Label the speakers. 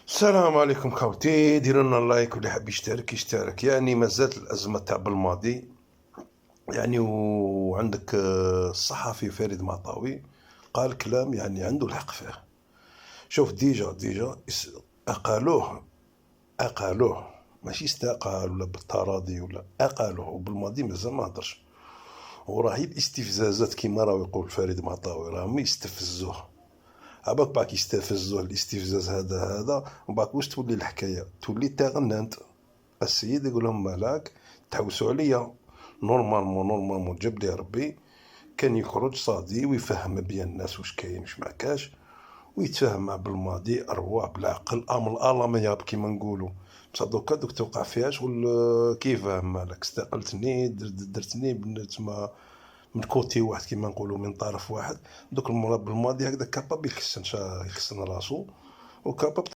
Speaker 1: السلام عليكم خاوتي، ديروا لنا لايك واللي حاب يشترك يشترك. يعني مازالت الازمه تاع بالماضي. يعني وعندك الصحفي فريد معطاوي قال كلام يعني عنده الحق فيه. شوف، ديجا اقالوه ماشي استقال ولا بالتراضي ولا اقالوه، وبالماضي مازال ما هضرش. وراهي الاستفزازات كيما راه يقول فريد معطاوي راهم يستفزوه. عباك باك يستفزوه الاستفزاز هذا، ومن بعد واش تولي الحكايه؟ تولي تغننت. السيد يقول لهم مالك تحوسوا عليا. نورمالمون جاب لي ربي كان يخرج صادي ويفهم بيان الناس واش كاين واش ما كاش، ويتفاهم مع بالماضي ارواح بالعقل امل الامياب كيما نقولوا. بصح دوك توقع فيها شغل. كيف مالك استقلتني درتني تما من كوتي واحد كيما نقولوا من طرف واحد. دوك المرا بالماضي هكذا كابابل يخسن راسو وكابابل